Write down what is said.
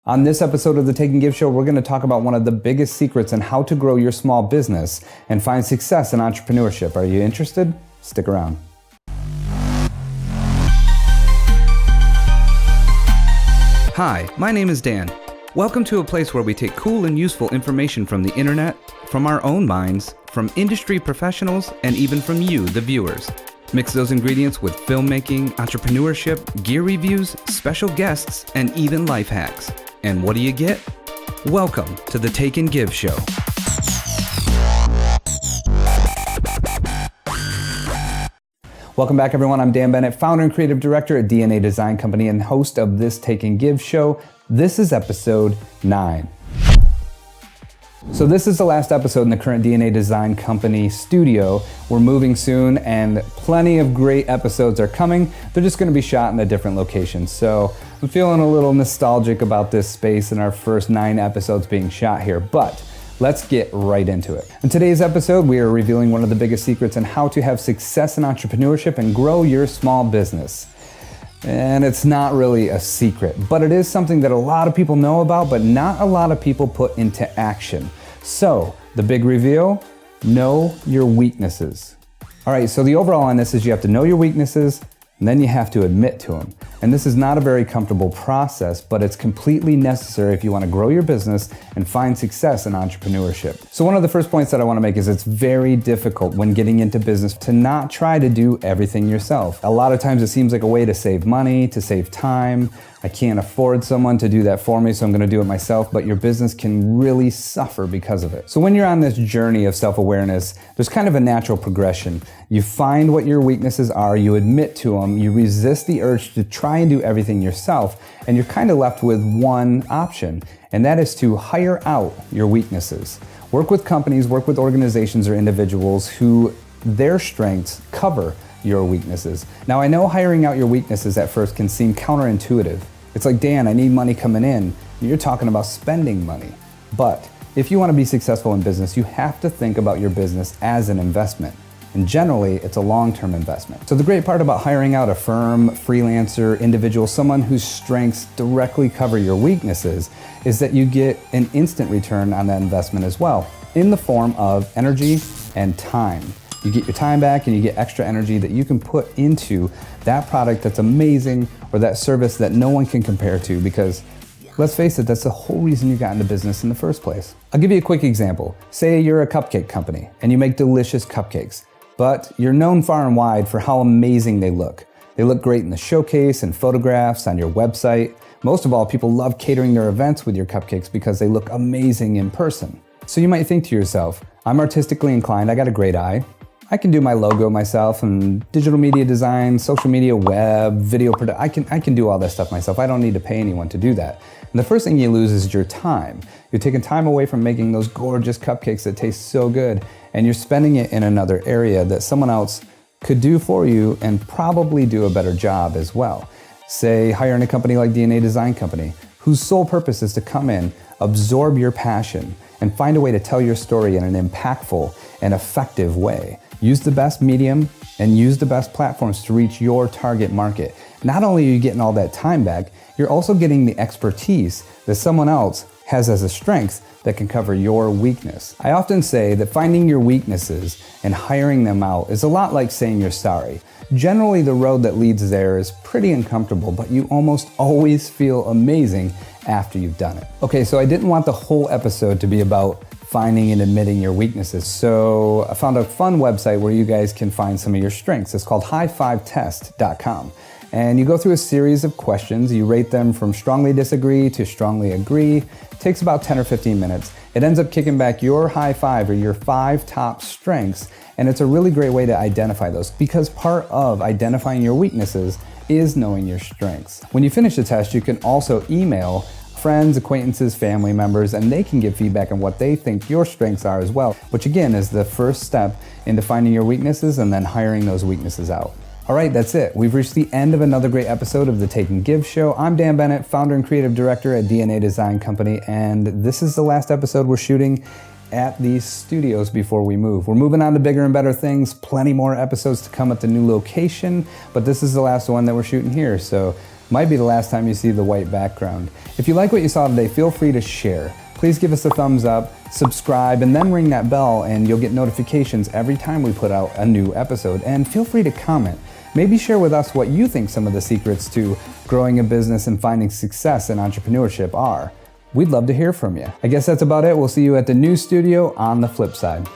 On this episode of the Take and Give Show, we're going to talk about one of the biggest secrets in how to grow your small business and find success in entrepreneurship. Are you interested? Stick around. Hi, my name is Dan. Welcome to a place where we take cool and useful information from the internet, from our own minds, from industry professionals, and even from you, the viewers. Mix those ingredients with filmmaking, entrepreneurship, gear reviews, special guests, and even life hacks. And what do you get? Welcome to the Take and Give Show. Welcome back, everyone. I'm Dan Bennett, founder and creative director at DNA Design Company and host of this Take and Give Show. This is episode 9. So this is the last episode in the current DNA Design Company studio. We're moving soon and plenty of great episodes are coming. They're just going to be shot in a different location. So I'm feeling a little nostalgic about this space and our first 9 episodes being shot here, but let's get right into it. In today's episode, we are revealing one of the biggest secrets in how to have success in entrepreneurship and grow your small business. And it's not really a secret, but it is something that a lot of people know about, but not a lot of people put into action. So the big reveal, know your weaknesses. All right, so the overall on this is you have to know your weaknesses, and then you have to admit to them. And this is not a very comfortable process, but it's completely necessary if you want to grow your business and find success in entrepreneurship. So one of the first points that I want to make is it's very difficult when getting into business to not try to do everything yourself. A lot of times it seems like a way to save money, to save time. I can't afford someone to do that for me, so I'm going to do it myself, but your business can really suffer because of it. So when you're on this journey of self-awareness, there's kind of a natural progression. You find what your weaknesses are, you admit to them, you resist the urge to try and do everything yourself, and you're kind of left with one option, and that is to hire out your weaknesses. Work with companies, work with organizations or individuals who their strengths cover your weaknesses. Now, I know hiring out your weaknesses at first can seem counterintuitive. It's like, Dan, I need money coming in. You're talking about spending money. But if you want to be successful in business, you have to think about your business as an investment. And generally, it's a long-term investment. So the great part about hiring out a firm, freelancer, individual, someone whose strengths directly cover your weaknesses is that you get an instant return on that investment as well, in the form of energy and time. You get your time back and you get extra energy that you can put into that product that's amazing or that service that no one can compare to, because let's face it, that's the whole reason you got into business in the first place. I'll give you a quick example. Say you're a cupcake company and you make delicious cupcakes, but you're known far and wide for how amazing they look. They look great in the showcase and photographs on your website. Most of all, people love catering their events with your cupcakes because they look amazing in person. So you might think to yourself, I'm artistically inclined, I got a great eye. I can do my logo myself and digital media design, social media, web, video production. I can do all that stuff myself. I don't need to pay anyone to do that. And the first thing you lose is your time. You're taking time away from making those gorgeous cupcakes that taste so good, and you're spending it in another area that someone else could do for you and probably do a better job as well. Say hiring a company like DNA Design Company, whose sole purpose is to come in, absorb your passion, and find a way to tell your story in an impactful and effective way. Use the best medium and use the best platforms to reach your target market. Not only are you getting all that time back, you're also getting the expertise that someone else has as a strength that can cover your weakness. I often say that finding your weaknesses and hiring them out is a lot like saying you're sorry. Generally, the road that leads there is pretty uncomfortable, but you almost always feel amazing after you've done it. Okay, so I didn't want the whole episode to be about finding and admitting your weaknesses. So I found a fun website where you guys can find some of your strengths. It's called high5test.com. And you go through a series of questions. You rate them from strongly disagree to strongly agree. It takes about 10 or 15 minutes. It ends up kicking back your high 5 or your 5 top strengths. And it's a really great way to identify those, because part of identifying your weaknesses is knowing your strengths. When you finish the test, you can also email friends, acquaintances, family members, and they can give feedback on what they think your strengths are as well, which again is the first step into finding your weaknesses and then hiring those weaknesses out. All right, that's it. We've reached the end of another great episode of the Take and Give Show. I'm Dan Bennett, founder and creative director at DNA Design Company, and this is the last episode we're shooting at these studios before we move. We're moving on to bigger and better things, plenty more episodes to come at the new location, but this is the last one that we're shooting here. So might be the last time you see the white background. If you like what you saw today, feel free to share. Please give us a thumbs up, subscribe, and then ring that bell and you'll get notifications every time we put out a new episode. And feel free to comment. Maybe share with us what you think some of the secrets to growing a business and finding success in entrepreneurship are. We'd love to hear from you. I guess that's about it. We'll see you at the new studio on the flip side.